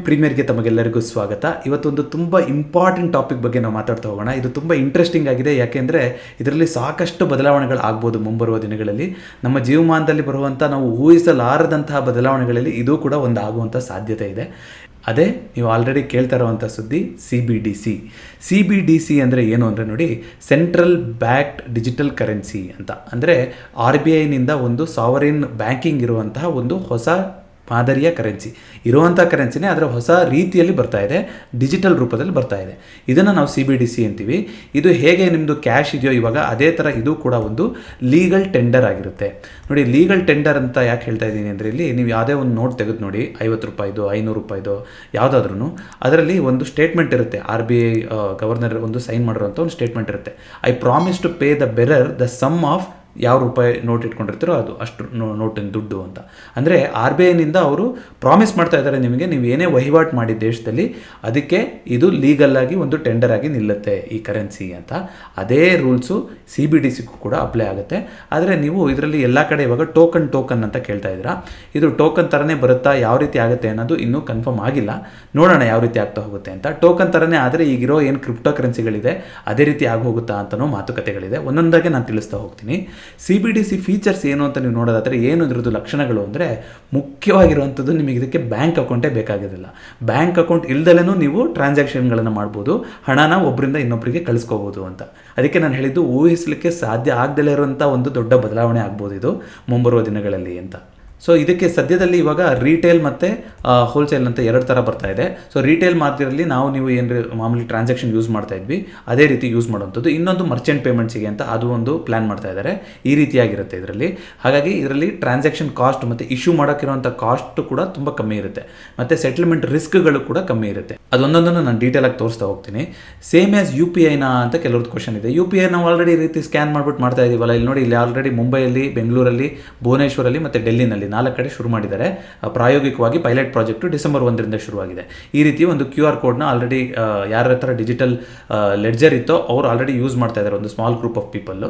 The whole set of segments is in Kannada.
ಪ್ರೀಮಿಯರ್ಗೆ ತಮಗೆಲ್ಲರಿಗೂ ಸ್ವಾಗತ. ಇವತ್ತೊಂದು ತುಂಬ ಇಂಪಾರ್ಟೆಂಟ್ ಟಾಪಿಕ್ ಬಗ್ಗೆ ನಾವು ಮಾತಾಡ್ತಾ ಹೋಗೋಣ. ಇದು ತುಂಬ ಇಂಟ್ರೆಸ್ಟಿಂಗ್ ಆಗಿದೆ, ಯಾಕೆಂದರೆ ಇದರಲ್ಲಿ ಸಾಕಷ್ಟು ಬದಲಾವಣೆಗಳು ಆಗ್ಬೋದು ಮುಂಬರುವ ದಿನಗಳಲ್ಲಿ. ನಮ್ಮ ಜೀವಮಾನದಲ್ಲಿ ಬರುವಂಥ ನಾವು ಊಹಿಸಲಾರದಂತಹ ಬದಲಾವಣೆಗಳಲ್ಲಿ ಇದು ಕೂಡ ಒಂದು ಆಗುವಂಥ ಸಾಧ್ಯತೆ ಇದೆ. ಅದೇ ನೀವು ಆಲ್ರೆಡಿ ಕೇಳ್ತಾ ಇರುವಂಥ ಸುದ್ದಿ CBDC ಅಂದರೆ ಏನು ಅಂದರೆ ನೋಡಿ, ಸೆಂಟ್ರಲ್ ಬ್ಯಾಕ್ಡ್ ಡಿಜಿಟಲ್ ಕರೆನ್ಸಿ ಅಂತ. ಅಂದರೆ RBIನಿಂದ ಒಂದು ಸಾವರಿನ್ ಬ್ಯಾಂಕಿಂಗ್ ಇರುವಂತಹ ಒಂದು ಹೊಸ ಮಾದರಿಯ ಕರೆನ್ಸಿ ಇರುವಂಥ ಕರೆನ್ಸಿನೇ ಅದರ ಹೊಸ ರೀತಿಯಲ್ಲಿ ಬರ್ತಾ ಇದೆ, ಡಿಜಿಟಲ್ ರೂಪದಲ್ಲಿ ಬರ್ತಾ ಇದೆ. ಇದನ್ನು ನಾವು CBDC ಅಂತೀವಿ. ಇದು ಹೇಗೆ ನಿಮ್ಮದು ಕ್ಯಾಶ್ ಇದೆಯೋ ಇವಾಗ, ಅದೇ ಥರ ಇದು ಕೂಡ ಒಂದು ಲೀಗಲ್ ಟೆಂಡರ್ ಆಗಿರುತ್ತೆ. ನೋಡಿ, ಲೀಗಲ್ ಟೆಂಡರ್ ಅಂತ ಯಾಕೆ ಹೇಳ್ತಾ ಇದ್ದೀನಿ ಅಂದರೆ, ಇಲ್ಲಿ ನೀವು ಯಾವುದೇ ಒಂದು ನೋಟ್ ತೆಗೆದು ನೋಡಿ, 50 ರೂಪಾಯಿದು 500 ರೂಪಾಯಿದು ಯಾವುದಾದ್ರೂ, ಅದರಲ್ಲಿ ಒಂದು ಸ್ಟೇಟ್ಮೆಂಟ್ ಇರುತ್ತೆ. RBI ಗವರ್ನರ್ ಒಂದು ಸೈನ್ ಮಾಡಿರೋಂಥ ಒಂದು ಸ್ಟೇಟ್ಮೆಂಟ್ ಇರುತ್ತೆ. I promise to pay the bearer the sum of ಯಾವ ರೂಪಾಯಿ ನೋಟ್ ಇಟ್ಕೊಂಡಿರ್ತೀರೋ ಅದು ಅಷ್ಟು ನೋಟಿನ ದುಡ್ಡು ಅಂತ. ಅಂದರೆ RBIನಿಂದ ಅವರು ಪ್ರಾಮಿಸ್ ಮಾಡ್ತಾ ಇದ್ದಾರೆ ನಿಮಗೆ, ನೀವು ಏನೇ ವಹಿವಾಟು ಮಾಡಿ ದೇಶದಲ್ಲಿ ಅದಕ್ಕೆ ಇದು ಲೀಗಲ್ಲಾಗಿ ಒಂದು ಟೆಂಡರ್ ಆಗಿ ನಿಲ್ಲುತ್ತೆ ಈ ಕರೆನ್ಸಿ ಅಂತ. ಅದೇ ರೂಲ್ಸು CBDCಗೂ ಕೂಡ ಅಪ್ಲೈ ಆಗುತ್ತೆ. ಆದರೆ ನೀವು ಇದರಲ್ಲಿ ಎಲ್ಲ ಕಡೆ ಇವಾಗ ಟೋಕನ್ ಅಂತ ಕೇಳ್ತಾ ಇದ್ದೀರಾ. ಇದು ಟೋಕನ್ ಥರನೇ ಬರುತ್ತಾ, ಯಾವ ರೀತಿ ಆಗುತ್ತೆ ಅನ್ನೋದು ಇನ್ನೂ ಕನ್ಫರ್ಮ್ ಆಗಿಲ್ಲ. ನೋಡೋಣ ಯಾವ ರೀತಿ ಆಗ್ತಾ ಹೋಗುತ್ತೆ ಅಂತ. ಟೋಕನ್ ಥರನೇ ಆದರೆ ಈಗಿರೋ ಏನು ಕ್ರಿಪ್ಟೋ ಕರೆನ್ಸಿಗಳಿದೆ ಅದೇ ರೀತಿ ಆಗಿ ಹೋಗುತ್ತಾ ಅಂತಲೂ ಮಾತುಕತೆಗಳಿದೆ. ಒಂದೊಂದಾಗೆ ನಾನು ತಿಳಿಸ್ತಾ ಹೋಗ್ತೀನಿ. CBDC ಫೀಚರ್ಸ್ ಏನು ಅಂತ ನೀವು ನೋಡೋದಾದರೆ, ಏನು ಇದ್ರದ್ದು ಲಕ್ಷಣಗಳು ಅಂದರೆ, ಮುಖ್ಯವಾಗಿರುವಂಥದ್ದು ನಿಮಗೆ ಇದಕ್ಕೆ ಬ್ಯಾಂಕ್ ಅಕೌಂಟೇ ಬೇಕಾಗೋದಿಲ್ಲ. ಬ್ಯಾಂಕ್ ಅಕೌಂಟ್ ಇಲ್ದಲೇ ನೀವು ಟ್ರಾನ್ಸಾಕ್ಷನ್ಗಳನ್ನು ಮಾಡ್ಬೋದು, ಹಣನ ಒಬ್ಬರಿಂದ ಇನ್ನೊಬ್ಬರಿಗೆ ಕಳಿಸ್ಕೋಬೋದು ಅಂತ. ಅದಕ್ಕೆ ನಾನು ಹೇಳಿದ್ದು, ಊಹಿಸಲಿಕ್ಕೆ ಸಾಧ್ಯ ಆಗದಲೇ ಇರುವಂಥ ಒಂದು ದೊಡ್ಡ ಬದಲಾವಣೆ ಆಗ್ಬೋದು ಇದು ಮುಂಬರುವ ದಿನಗಳಲ್ಲಿ ಅಂತ. ಸೊ ಇದಕ್ಕೆ ಸದ್ಯದಲ್ಲಿ ಇವಾಗ ರೀಟೇಲ್ ಮತ್ತು ಹೋಲ್ಸೇಲ್ ಅಂತ ಎರಡು ಥರ ಬರ್ತಾ ಇದೆ. ಸೊ ರೀಟೇಲ್ ಮಾರ್ಕೆಟಲ್ಲಿ ನೀವು ಏನು ಮಾಮೂಲಿ ಟ್ರಾನ್ಸಾಕ್ಷನ್ ಯೂಸ್ ಮಾಡ್ತಾ ಇದ್ವಿ ಅದೇ ರೀತಿ ಯೂಸ್ ಮಾಡುವಂಥದ್ದು. ಇನ್ನೊಂದು ಮರ್ಚೆಂಟ್ ಪೇಮೆಂಟ್ಸಿಗೆ ಅಂತ ಅದು ಒಂದು ಪ್ಲ್ಯಾನ್ ಮಾಡ್ತಾ ಇದ್ದಾರೆ. ಈ ರೀತಿಯಾಗಿರುತ್ತೆ ಇದರಲ್ಲಿ. ಹಾಗಾಗಿ ಇದರಲ್ಲಿ ಟ್ರಾನ್ಸಾಕ್ಷನ್ ಕಾಸ್ಟ್ ಮತ್ತು ಇಶ್ಯೂ ಮಾಡೋಕ್ಕಿರುವಂಥ ಕಾಸ್ಟ್ ಕೂಡ ತುಂಬ ಕಮ್ಮಿ ಇರುತ್ತೆ, ಮತ್ತು ಸೆಟಲ್ಮೆಂಟ್ ರಿಸ್ಕ್ಗಳು ಕೂಡ ಕಮ್ಮಿ ಇರುತ್ತೆ. ಅದೊಂದೊಂದನ್ನು ನಾನು ಡೀಟೇಲಾಗಿ ತೋರಿಸ್ತಾ ಹೋಗ್ತೀನಿ. ಸೇಮ್ ಆ್ಯಸ್ UPIನ ಅಂತ ಕೆಲವ್ರದ್ದು ಕ್ವಶನ್ ಇದೆ. UPI ನಾವು ಆಲ್ರೆಡಿ ಈ ರೀತಿ ಸ್ಕ್ಯಾನ್ ಮಾಡಿಬಿಟ್ಟು ಮಾಡ್ತಾ ಇದ್ದೀವಲ್ಲ. ಇಲ್ಲಿ ನೋಡಿ, ಇಲ್ಲಿ ಆಲ್ರೆಡಿ ಮುಂಬೈಯಲ್ಲಿ, ಬೆಂಗಳೂರಲ್ಲಿ, ಭುವನೇಶ್ವರಲ್ಲಿ ಮತ್ತು ಡೆಲ್ಲಿನಲ್ಲಿ 4 ಕಡೆ ಶುರು ಮಾಡಿದ್ದಾರೆ ಪ್ರಾಯೋಗಿಕವಾಗಿ. ಪೈಲಟ್ ಪ್ರಾಜೆಕ್ಟು ಡಿಸೆಂಬರ್ 1ರಿಂದ ಶುರುವಾಗಿದೆ. ಈ ರೀತಿ ಒಂದು QR ಕೋಡ್ನ ಆಲ್ರೆಡಿ ಯಾರ ಹತ್ರ ಡಿಜಿಟಲ್ ಲೆಡ್ಜರ್ ಇತ್ತೋ ಅವರು ಆಲ್ರೆಡಿ ಯೂಸ್ ಮಾಡ್ತಾ ಇದ್ದಾರೆ, ಒಂದು ಸ್ಮಾಲ್ ಗ್ರೂಪ್ ಆಫ್ ಪೀಪಲ್ಲು.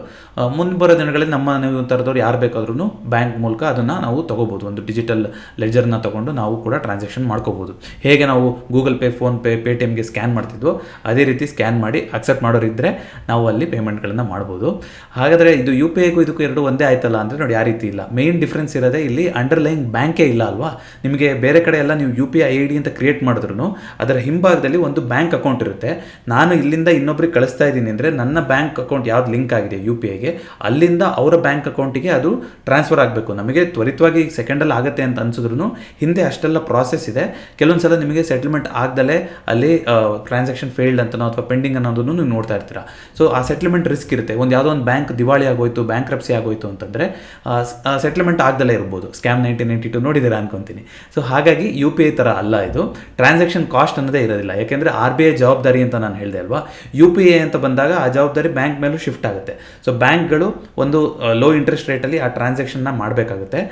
ಮುಂಬರೋ ದಿನಗಳಲ್ಲಿ ನಮ್ಮ ನೀವು ಥರದವ್ರು ಯಾರು ಬೇಕಾದ್ರೂ ಬ್ಯಾಂಕ್ ಮೂಲಕ ಅದನ್ನು ನಾವು ತೊಗೋಬೋದು. ಒಂದು ಡಿಜಿಟಲ್ ಲೆಡ್ಜರ್ನ ತೊಗೊಂಡು ನಾವು ಕೂಡ ಟ್ರಾನ್ಸಾಕ್ಷನ್ ಮಾಡ್ಕೋಬೋದು. ಹೇಗೆ ನಾವು ಗೂಗಲ್ ಪೇ, ಫೋನ್ಪೇ, ಪೇಟಿಎಮ್ಗೆ ಸ್ಕ್ಯಾನ್ ಮಾಡ್ತಿದ್ವೋ ಅದೇ ರೀತಿ ಸ್ಕ್ಯಾನ್ ಮಾಡಿ ಅಕ್ಸೆಪ್ಟ್ ಮಾಡೋರಿದ್ದರೆ ನಾವು ಅಲ್ಲಿ ಪೇಮೆಂಟ್ಗಳನ್ನು ಮಾಡ್ಬೋದು. ಹಾಗಾದರೆ ಇದು UPIಗೂ ಇದಕ್ಕೂ ಎರಡು ಒಂದೇ ಆಯ್ತಲ್ಲ ಅಂದರೆ ನೋಡಿ, ಆ ರೀತಿ ಇಲ್ಲ. ಮೇನ್ ಡಿಫ್ರೆನ್ಸ್ ಇರೋದೇ ಇಲ್ಲಿ ಅಂಡರ್ಲೈನ್ ಬ್ಯಾಂಕೇ ಇಲ್ಲ ಅಲ್ವಾ. ನಿಮಗೆ ಬೇರೆ ಕಡೆ ಎಲ್ಲ ನೀವು UPI ID ಅಂತ ಕ್ರಿಯೇಟ್ ಮಾಡಿದ್ರು ಅದರ ಹಿಂಭಾಗದಲ್ಲಿ ಒಂದು ಬ್ಯಾಂಕ್ ಅಕೌಂಟ್ ಇರುತ್ತೆ. ನಾನು ಇಲ್ಲಿಂದ ಇನ್ನೊಬ್ರಿಗೆ ಕಳಿಸ್ತಾ ಇದ್ದೀನಿ ಅಂದರೆ ನನ್ನ ಬ್ಯಾಂಕ್ ಅಕೌಂಟ್ ಯಾವ್ದು ಲಿಂಕ್ ಆಗಿದೆ UPIಗೆ, ಅಲ್ಲಿಂದ ಅವರ ಬ್ಯಾಂಕ್ ಅಕೌಂಟಿಗೆ ಅದು ಟ್ರಾನ್ಸ್ಫರ್ ಆಗಬೇಕು. ನಮಗೆ ತ್ವರಿತವಾಗಿ ಸೆಕೆಂಡಲ್ಲಿ ಆಗುತ್ತೆ ಅಂತ ಅನ್ಸಿದ್ರು ಹಿಂದೆ ಅಷ್ಟೆಲ್ಲ ಪ್ರಾಸೆಸ್ ಇದೆ. ಕೆಲವೊಂದು ಸಲ ನಿಮಗೆ ಸೆಟಲ್ಮೆಂಟ್ ಆಗದಲ್ಲೇ ಅಲ್ಲಿ ಟ್ರಾನ್ಸಾಕ್ಷನ್ ಫೇಲ್ಡ್ ಅಂತನೋ ಅಥವಾ ಪೆಂಡಿಂಗ್ ಅನ್ನೋದನ್ನು ನೀವು ನೋಡ್ತಾ ಇರ್ತೀರಾ. ಸೊ ಆ ಸೆಟಲ್ಮೆಂಟ್ ರಿಸ್ಕ್ ಇರುತ್ತೆ. ಯಾವುದೋ ಒಂದು ಬ್ಯಾಂಕ್ ದಿವಾಳಿ ಆಗೋಯ್ತು, ಬ್ಯಾಂಕ್ರಪ್ಸಿ ಆಗೋಯ್ತು ಅಂತಂದರೆ ಸೆಟಲ್ಮೆಂಟ್ ಆಗದಲ್ಲೇ ಇರ್ಬೋದು. ಸ್ಕ್ಯಾಮ್ 1992 ನೋಡಿದ್ದೀರಾ ಅನ್ಕೊತೀನಿ. ಸೊ ಹಾಗಾಗಿ UPI ಥರ ಅಲ್ಲ ಇದು. ಟ್ರಾನ್ಸಾಕ್ಷನ್ ಕಾಸ್ಟ್ ಅನ್ನೋದೇ ಇರೋದಿಲ್ಲ, ಯಾಕೆಂದರೆ RBI ಜವಾಬ್ದಾರಿ ಅಂತ ನಾನು ಹೇಳಿದೆ ಅಲ್ವಾ. UPI ಅಂತ ಬಂದಾಗ ಆ ಜವಾಬ್ದಾರಿ ಬ್ಯಾಂಕ್ ಮೇಲೂ ಶಿಫ್ಟ್ ಆಗುತ್ತೆ. ಸೊ ಬ್ಯಾಂಕ್ಗಳು ಒಂದು ಲೋ ಇಂಟ್ರೆಸ್ಟ್ ರೇಟಲ್ಲಿ ಆ ಟ್ರಾನ್ಸಾಕ್ಷನ್ನ ಮಾಡಬೇಕಾಗುತ್ತೆ.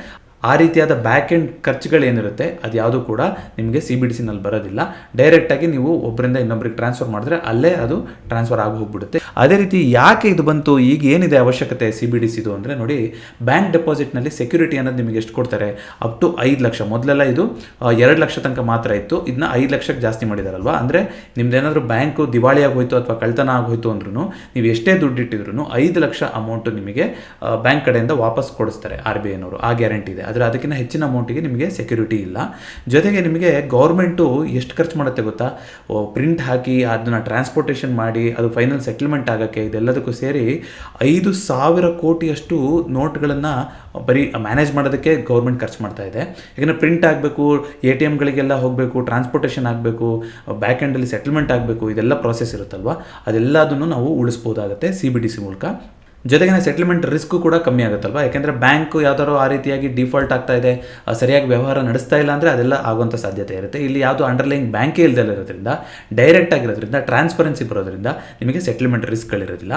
ಆ ರೀತಿಯಾದ ಬ್ಯಾಕ್ ಎಂಡ್ ಖರ್ಚುಗಳೇನಿರುತ್ತೆ ಅದು ಯಾವುದೂ ಕೂಡ ನಿಮಗೆ CBDCನಲ್ಲಿ ಬರೋದಿಲ್ಲ. ಡೈರೆಕ್ಟಾಗಿ ನೀವು ಒಬ್ಬರಿಂದ ಇನ್ನೊಬ್ಬರಿಗೆ ಟ್ರಾನ್ಸ್ಫರ್ ಮಾಡಿದ್ರೆ ಅಲ್ಲೇ ಅದು ಟ್ರಾನ್ಸ್ಫರ್ ಆಗಿ ಹೋಗ್ಬಿಡುತ್ತೆ. ಅದೇ ರೀತಿ ಯಾಕೆ ಇದು ಬಂತು, ಈಗ ಏನಿದೆ ಅವಶ್ಯಕತೆ CBDCದು ಅಂದರೆ ನೋಡಿ, ಬ್ಯಾಂಕ್ ಡೆಪಾಸಿಟ್ನಲ್ಲಿ ಸೆಕ್ಯೂರಿಟಿ ಅನ್ನೋದು ನಿಮಗೆ ಎಷ್ಟು ಕೊಡ್ತಾರೆ, ಅಪ್ ಟು 5 ಲಕ್ಷ. ಮೊದಲೆಲ್ಲ ಇದು 2 ಲಕ್ಷ ತನಕ ಮಾತ್ರ ಇತ್ತು, ಇದನ್ನ 5 ಲಕ್ಷಕ್ಕೆ ಜಾಸ್ತಿ ಮಾಡಿದಾರಲ್ವಾ. ಅಂದರೆ ನಿಮ್ದೇನಾದರೂ ಬ್ಯಾಂಕು ದಿವಾಳಿ ಆಗೋಯ್ತು ಅಥವಾ ಕಳ್ತನ ಆಗೋಯ್ತು ಅಂದ್ರೂ ನೀವು ಎಷ್ಟೇ ದುಡ್ಡು ಇಟ್ಟಿದ್ರು 5 ಲಕ್ಷ ಅಮೌಂಟು ನಿಮಗೆ ಬ್ಯಾಂಕ್ ಕಡೆಯಿಂದ ವಾಪಸ್ ಕೊಡಿಸ್ತಾರೆ RBIನವರು. ಆ ಗ್ಯಾರಂಟಿ ಇದೆ. ಆದರೆ ಅದಕ್ಕಿಂತ ಹೆಚ್ಚಿನ ಅಮೌಂಟಿಗೆ ನಿಮಗೆ ಸೆಕ್ಯೂರಿಟಿ ಇಲ್ಲ. ಜೊತೆಗೆ ನಿಮಗೆ ಗೌರ್ಮೆಂಟು ಎಷ್ಟು ಖರ್ಚು ಮಾಡುತ್ತೆ ಗೊತ್ತಾ, ಪ್ರಿಂಟ್ ಹಾಕಿ ಅದನ್ನು ಟ್ರಾನ್ಸ್ಪೋರ್ಟೇಷನ್ ಮಾಡಿ ಅದು ಫೈನಲ್ ಸೆಟಲ್ಮೆಂಟ್ ಆಗೋಕ್ಕೆ ಇದೆಲ್ಲದಕ್ಕೂ ಸೇರಿ 5,000 ಕೋಟಿಯಷ್ಟು ನೋಟ್ಗಳನ್ನು ಬರೀ ಮ್ಯಾನೇಜ್ ಮಾಡೋದಕ್ಕೆ ಗೌರ್ಮೆಂಟ್ ಖರ್ಚು ಮಾಡ್ತಾ ಇದೆ. ಯಾಕಂದರೆ ಪ್ರಿಂಟ್ ಆಗಬೇಕು, ATMಗಳಿಗೆಲ್ಲ ಹೋಗಬೇಕು, ಟ್ರಾನ್ಸ್ಪೋರ್ಟೇಷನ್ ಆಗಬೇಕು, ಬ್ಯಾಕ್ ಎಂಡಲ್ಲಿ ಸೆಟಲ್ಮೆಂಟ್ ಆಗಬೇಕು, ಇದೆಲ್ಲ ಪ್ರಾಸೆಸ್ ಇರುತ್ತಲ್ವ. ಅದೆಲ್ಲದನ್ನು ನಾವು ಉಳಿಸ್ಬೋದಾಗುತ್ತೆ CBDC ಮೂಲಕ. ಜೊತೆಗೆ ಸೆಟಲ್ಮೆಂಟ್ ರಿಸ್ಕು ಕೂಡ ಕಮ್ಮಿ ಆಗುತ್ತಲ್ವ. ಯಾಕೆಂದರೆ ಬ್ಯಾಂಕು ಯಾವ್ದಾದ್ರು ಆ ರೀತಿಯಾಗಿ ಡಿಫಾಲ್ಟ್ ಆಗ್ತಾ ಇದೆ, ಸರಿಯಾಗಿ ವ್ಯವಹಾರ ನಡೆಸ್ತಾ ಇಲ್ಲ ಅಂದರೆ ಅದೆಲ್ಲ ಆಗುವಂಥ ಸಾಧ್ಯತೆ ಇರುತ್ತೆ. ಇಲ್ಲಿ ಯಾವುದು ಅಂಡರ್ಲೈನ್ ಬ್ಯಾಂಕೇ ಇರೋದ್ರಿಂದ, ಡೈರೆಕ್ಟ್ ಆಗಿರೋದ್ರಿಂದ, ಟ್ರಾನ್ಸ್ಪರೆನ್ಸಿ ಬರೋದ್ರಿಂದ ನಿಮಗೆ ಸೆಟಲ್ಮೆಂಟ್ ರಿಸ್ಕ್ಗಳಿರೋದಿಲ್ಲ.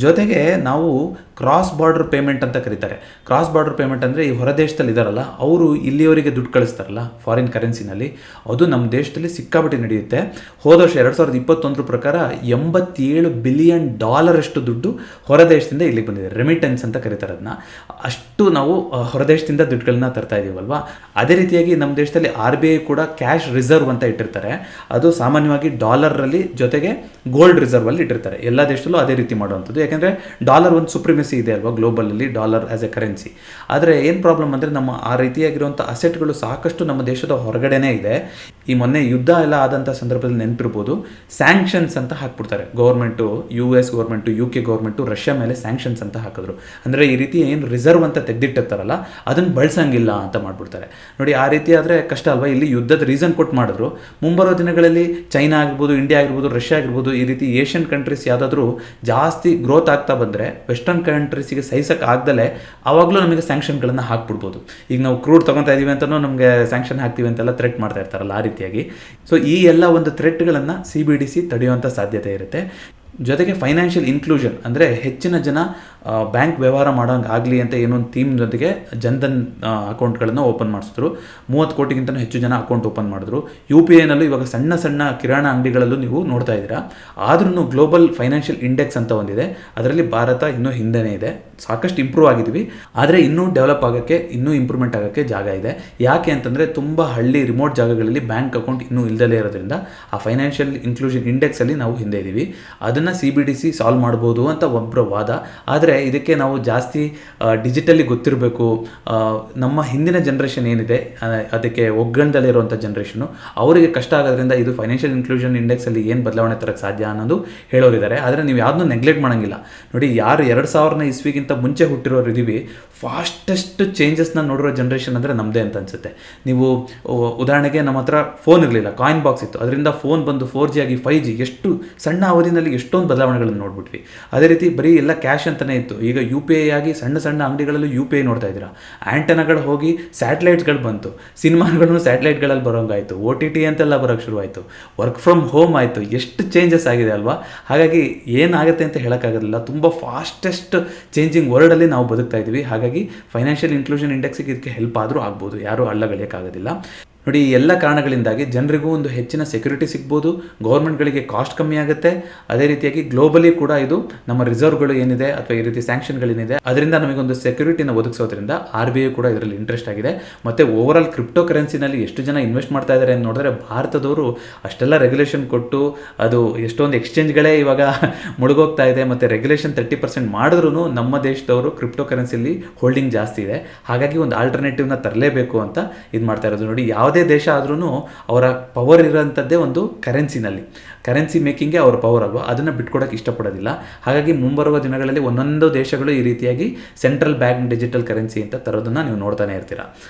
ಜೊತೆಗೆ ನಾವು ಕ್ರಾಸ್ ಬಾರ್ಡರ್ ಪೇಮೆಂಟ್ ಅಂತ ಕರೀತಾರೆ. ಕ್ರಾಸ್ ಬಾರ್ಡರ್ ಪೇಮೆಂಟ್ ಅಂದರೆ ಈ ಹೊರ ದೇಶದಲ್ಲಿ ಇದ್ದಾರಲ್ಲ ಅವರು ಇಲ್ಲಿಯವರಿಗೆ ದುಡ್ಡು ಕಳಿಸ್ತಾರಲ್ಲ ಫಾರಿನ್ ಕರೆನ್ಸಿನಲ್ಲಿ, ಅದು ನಮ್ಮ ದೇಶದಲ್ಲಿ ಸಿಕ್ಕಾಪಟ್ಟೆ ನಡೆಯುತ್ತೆ. ಹೋದ ವರ್ಷ 2021 ಪ್ರಕಾರ $87 ಬಿಲಿಯನ್ ಅಷ್ಟು ದುಡ್ಡು ಹೊರ ದೇಶದಿಂದ ಇಲ್ಲಿಗೆ ಬಂದಿದೆ. ರೆಮಿಟೆನ್ಸ್ ಅಂತ ಕರೀತಾರೆ ಅದನ್ನ. ಅಷ್ಟು ನಾವು ಹೊರದೇಶದಿಂದ ದುಡ್ಡುಗಳನ್ನ ತರ್ತಾ ಇದೀವಲ್ವಾ. ಅದೇ ರೀತಿಯಾಗಿ ನಮ್ಮ ದೇಶದಲ್ಲಿ RBI ಕೂಡ ಕ್ಯಾಶ್ ರಿಸರ್ವ್ ಅಂತ ಇಟ್ಟಿರ್ತಾರೆ. ಅದು ಸಾಮಾನ್ಯವಾಗಿ ಡಾಲರಲ್ಲಿ ಜೊತೆಗೆ ಗೋಲ್ಡ್ ರಿಸರ್ವ್ ಅಲ್ಲಿ ಇಟ್ಟಿರ್ತಾರೆ. ಎಲ್ಲ ದೇಶದಲ್ಲೂ ಅದೇ ರೀತಿ ಮಾಡುವಂಥದ್ದು. ಯಾಕೆಂದರೆ ಡಾಲರ್ ಒಂದು ಸುಪ್ರಿಮೆಸಿ ಇದೆ ಅಲ್ವಾ ಗ್ಲೋಬಲಲ್ಲಿ, ಡಾಲರ್ ಆಸ್ ಎ ಕರೆನ್ಸಿ. ಆದರೆ ಏನು ಪ್ರಾಬ್ಲಮ್ ಅಂದರೆ ನಮ್ಮ ಆ ರೀತಿಯಾಗಿರುವಂಥ ಅಸೆಟ್ಗಳು ಸಾಕಷ್ಟು ನಮ್ಮ ದೇಶದ ಹೊರಗಡೆನೇ ಇದೆ. ಈ ಮೊನ್ನೆ ಯುದ್ಧ ಎಲ್ಲ ಆದಂಥ ಸಂದರ್ಭದಲ್ಲಿ ನೆನಪಿರ್ಬೋದು, ಸ್ಯಾಂಕ್ಷನ್ಸ್ ಅಂತ ಹಾಕ್ಬಿಡ್ತಾರೆ government, US government, UK government Russia ಮೇಲೆ ಸ್ಯಾಂಕ್ಷನ್ಸ್ ಅಂತ ಹಾಕಿದ್ರು. ಅಂದರೆ ಈ ರೀತಿ ಏನು ರಿಸರ್ವ್ ಅಂತ ತೆಗೆದಿಟ್ಟಿರ್ತಾರಲ್ಲ ಅದನ್ನು ಬಳಸಂಗಿಲ್ಲ ಅಂತ ಮಾಡ್ಬಿಡ್ತಾರೆ. ನೋಡಿ, ಆ ರೀತಿ ಆದರೆ ಕಷ್ಟ ಅಲ್ವಾ. ಇಲ್ಲಿ ಯುದ್ಧದ ರೀಸನ್ ಕೊಟ್ಟು ಮಾಡಿದ್ರು. ಮುಂಬರೋ ದಿನಗಳಲ್ಲಿ ಚೈನಾ ಆಗಿರ್ಬೋದು, ಇಂಡಿಯಾ ಆಗಿರ್ಬೋದು, ರಷ್ಯಾ ಆಗಿರ್ಬೋದು, ಈ ರೀತಿ ಏಷ್ಯನ್ ಕಂಟ್ರೀಸ್ ಯಾವುದಾದ್ರೂ ಜಾಸ್ತಿ ಗ್ರೋತ್ ಆಗ್ತಾ ಬಂದರೆ ವೆಸ್ಟರ್ನ್ ಕಂಟ್ರೀಸಿಗೆ ಸಹಿಸಕ್ಕೆ ಆಗ್ದಲೇ ಆವಾಗಲೂ ನಮಗೆ ಸ್ಯಾಂಕ್ಷನ್ಗಳನ್ನು ಹಾಕ್ಬಿಡ್ಬೋದು. ಈಗ ನಾವು ಕ್ರೂಡ್ ತೊಗೊತಾ ಇದೀವಿ ಅಂತಲೂ ನಮಗೆ ಸ್ಯಾಂಕ್ಷನ್ ಹಾಕ್ತೀವಿ ಅಂತೆಲ್ಲ ಥ್ರೆಟ್ ಮಾಡ್ತಾ ಇರ್ತಾರಲ್ಲ, ಆ ರೀತಿಯಾಗಿ. ಸೊ ಈ ಎಲ್ಲ ಒಂದು ಥ್ರೆಟ್ಗಳನ್ನು CBDC ತಡೆಯುವಂಥ ಸಾಧ್ಯತೆ ಇರುತ್ತೆ. ಜೊತೆಗೆ ಫೈನಾನ್ಷಿಯಲ್ ಇನ್ಕ್ಲೂಷನ್ ಅಂದರೆ ಹೆಚ್ಚಿನ ಜನ ಬ್ಯಾಂಕ್ ವ್ಯವಹಾರ ಮಾಡೋಂಗೆ ಆಗಲಿ ಅಂತ ಏನೊಂದು ಥೀಮ್ ಜೊತೆಗೆ ಜನ್ಧನ್ ಅಕೌಂಟ್ಗಳನ್ನು ಓಪನ್ ಮಾಡಿಸಿದ್ರು. 30 ಕೋಟಿಗಿಂತಲೂ ಹೆಚ್ಚು ಜನ ಅಕೌಂಟ್ ಓಪನ್ ಮಾಡಿದ್ರು. UPIನಲ್ಲೂ ಇವಾಗ ಸಣ್ಣ ಸಣ್ಣ ಕಿರಾಣ ಅಂಗಡಿಗಳಲ್ಲೂ ನೀವು ನೋಡ್ತಾ ಇದ್ದೀರಾ. ಆದ್ರೂ ಗ್ಲೋಬಲ್ ಫೈನಾನ್ಷಿಯಲ್ ಇಂಡೆಕ್ಸ್ ಅಂತ ಒಂದಿದೆ, ಅದರಲ್ಲಿ ಭಾರತ ಇನ್ನೂ ಹಿಂದೆನೇ ಇದೆ. ಸಾಕಷ್ಟು ಇಂಪ್ರೂವ್ ಆಗಿದ್ದೀವಿ, ಆದರೆ ಇನ್ನೂ ಡೆವಲಪ್ ಆಗೋಕ್ಕೆ, ಇನ್ನೂ ಇಂಪ್ರೂವ್ಮೆಂಟ್ ಆಗೋಕ್ಕೆ ಜಾಗ ಇದೆ. ಯಾಕೆ ಅಂತಂದರೆ ತುಂಬ ಹಳ್ಳಿ ರಿಮೋಟ್ ಜಾಗಗಳಲ್ಲಿ ಬ್ಯಾಂಕ್ ಅಕೌಂಟ್ ಇನ್ನೂ ಇಲ್ಲದಲೇ ಇರೋದ್ರಿಂದ ಆ ಫೈನಾನ್ಷಿಯಲ್ ಇನ್ಕ್ಲೂಷನ್ ಇಂಡೆಕ್ಸಲ್ಲಿ ನಾವು ಹಿಂದೆ ಇದ್ದೀವಿ. ಅದನ್ನು CBDC ಸಾಲ್ವ್ ಮಾಡ್ಬೋದು ಅಂತ ಒಬ್ಬರ ವಾದ. ಆದರೆ ಇದಕ್ಕೆ ನಾವು ಜಾಸ್ತಿ ಡಿಜಿಟಲಿ ಗೊತ್ತಿರಬೇಕು. ನಮ್ಮ ಹಿಂದಿನ ಜನ್ರೇಷನ್ ಏನಿದೆ ಅದಕ್ಕೆ ಒಗ್ಗಣದಲ್ಲಿರುವಂಥ ಜನ್ರೇಷನು, ಅವರಿಗೆ ಕಷ್ಟ ಆಗೋದ್ರಿಂದ ಇದು ಫೈನಾನ್ಷಿಯಲ್ ಇನ್ಕ್ಲೂಷನ್ ಇಂಡೆಕ್ಸಲ್ಲಿ ಏನು ಬದಲಾವಣೆ ತರಕ್ಕೆ ಸಾಧ್ಯ ಅನ್ನೋದು ಹೇಳೋರಿದ್ದಾರೆ. ಆದರೆ ನೀವು ಯಾವುದನ್ನೂ ನೆಗ್ಲೆಕ್ಟ್ ಮಾಡೋಂಗಿಲ್ಲ. ನೋಡಿ, ಯಾರು 2000 ಇಸ್ವಿಗಿಂತ ಮುಂಚೆ ಹುಟ್ಟಿರೋರು ಇದ್ದೀವಿ, ಫಾಸ್ಟೆಸ್ಟ್ ಚೇಂಜಸ್ನ ನೋಡಿರೋ ಜನ್ರೇಷನ್ ಅಂದರೆ ನಮ್ಮದೇ ಅಂತ ಅನಿಸುತ್ತೆ. ನೀವು ಉದಾಹರಣೆಗೆ ನಮ್ಮ ಹತ್ರ ಫೋನ್ ಇರಲಿಲ್ಲ, ಕಾಯಿನ್ ಬಾಕ್ಸ್ ಇತ್ತು. ಅದರಿಂದ ಫೋನ್ ಬಂದು 4G ಆಗಿ 5G, ಎಷ್ಟು ಸಣ್ಣ ಅವಧಿನಲ್ಲಿ ಎಷ್ಟೊಂದು ಬದಲಾವಣೆಗಳನ್ನು ನೋಡ್ಬಿಟ್ವಿ. ಅದೇ ರೀತಿ ಬರೀ ಎಲ್ಲ ಕ್ಯಾಶ್ ಅಂತಲೇ ಇತ್ತು. ಈಗ UPI ಆಗಿ ಸಣ್ಣ ಸಣ್ಣ ಅಂಗಡಿಗಳಲ್ಲೂ UPI ನೋಡ್ತಾ ಇದ್ದೀರಾ. ಆ್ಯಂಟನಾಗಳು ಹೋಗಿ ಸ್ಯಾಟಲೈಟ್ಸ್ಗಳು ಬಂತು, ಸಿನಿಮಾಗಳನ್ನು ಸ್ಯಾಟಲೈಟ್ಗಳಲ್ಲಿ ಬರೋಂಗಾಯಿತು, OTT ಅಂತೆಲ್ಲ ಬರೋಕ್ಕೆ ಶುರುವಾಯಿತು, ವರ್ಕ್ ಫ್ರಮ್ ಹೋಮ್ ಆಯಿತು. ಎಷ್ಟು ಚೇಂಜಸ್ ಆಗಿದೆ ಅಲ್ವಾ. ಹಾಗಾಗಿ ಏನಾಗುತ್ತೆ ಅಂತ ಹೇಳೋಕ್ಕಾಗೋದಿಲ್ಲ. ತುಂಬ ಫಾಸ್ಟೆಸ್ಟ್ ಚೇಂಜಿಂಗ್ ವರ್ಲ್ಡಲ್ಲಿ ನಾವು ಬದುಕ್ತಾ ಇದ್ದೀವಿ. ಹಾಗಾಗಿ ಫೈನಾನ್ಷಿಯಲ್ ಇನ್ಕ್ಲೂಷನ್ ಇಂಡೆಕ್ಸಿಗೆ ಇದಕ್ಕೆ ಹೆಲ್ಪ್ ಆದರೂ ಆಗ್ಬೋದು, ಯಾರೂ ಅಲ್ಲಗಳಿಯೋಕ್ಕಾಗೋದಿಲ್ಲ. ನೋಡಿ, ಈ ಎಲ್ಲ ಕಾರಣಗಳಿಂದಾಗಿ ಜನರಿಗೂ ಒಂದು ಹೆಚ್ಚಿನ ಸೆಕ್ಯೂರಿಟಿ ಸಿಗ್ಬೋದು, ಗೌರ್ಮೆಂಟ್ಗಳಿಗೆ ಕಾಸ್ಟ್ ಕಮ್ಮಿ ಆಗುತ್ತೆ. ಅದೇ ರೀತಿಯಾಗಿ ಗ್ಲೋಬಲಿ ಕೂಡ ಇದು ನಮ್ಮ ರಿಸರ್ವ್ಗಳು ಏನಿದೆ ಅಥವಾ ಈ ರೀತಿ ಸ್ಯಾಂಕ್ಷನ್ಗಳೇನಿದೆ ಅದರಿಂದ ನಮಗೊಂದು ಸೆಕ್ಯೂರಿಟಿನ ಒದಗಿಸೋದ್ರಿಂದ RBI ಕೂಡ ಇದರಲ್ಲಿ ಇಂಟ್ರೆಸ್ಟ್ ಆಗಿದೆ. ಮತ್ತು ಓವರಾಲ್ ಕ್ರಿಪ್ಟೋ ಕರೆನ್ಸಿನಲ್ಲಿ ಎಷ್ಟು ಜನ ಇನ್ವೆಸ್ಟ್ ಮಾಡ್ತಾ ಇದ್ದಾರೆ ಅಂತ ನೋಡಿದ್ರೆ ಭಾರತದವರು ಅಷ್ಟೆಲ್ಲ ರೆಗ್ಯುಲೇಷನ್ ಕೊಟ್ಟು ಅದು ಎಷ್ಟೊಂದು ಎಕ್ಸ್ಚೇಂಜ್ಗಳೇ ಇವಾಗ ಮುಳುಗೋಗ್ತಾ ಇದೆ. ಮತ್ತು ರೆಗ್ಯುಲೇಷನ್ 30% ಮಾಡಿದ್ರೂ ನಮ್ಮ ದೇಶದವರು ಕ್ರಿಪ್ಟೋ ಕರೆನ್ಸಿಲಿ ಹೋಲ್ಡಿಂಗ್ ಜಾಸ್ತಿ ಇದೆ. ಹಾಗಾಗಿ ಒಂದು ಆಲ್ಟರ್ನೇಟಿವ್ನ ತರಲೇಬೇಕು ಅಂತ ಇದು ಮಾಡ್ತಾ ಇರೋದು. ನೋಡಿ, ಯಾವುದೇ ದೇಶ ಆದ್ರೂ ಅವರ ಪವರ್ ಇರೋಂಥದ್ದೇ ಒಂದು ಕರೆನ್ಸಿ ಮೇಕಿಂಗೇ ಅವರ ಪವರ್ ಅಲ್ವಾ, ಅದನ್ನು ಬಿಟ್ಕೊಡೋಕೆ ಇಷ್ಟಪಡೋದಿಲ್ಲ. ಹಾಗಾಗಿ ಮುಂಬರುವ ದಿನಗಳಲ್ಲಿ ಒಂದೊಂದು ದೇಶಗಳು ಈ ರೀತಿಯಾಗಿ ಸೆಂಟ್ರಲ್ ಬ್ಯಾಂಕ್ ಡಿಜಿಟಲ್ ಕರೆನ್ಸಿ ಅಂತ ತರೋದನ್ನು ನೀವು ನೋಡ್ತಾನೆ ಇರ್ತೀರಾ.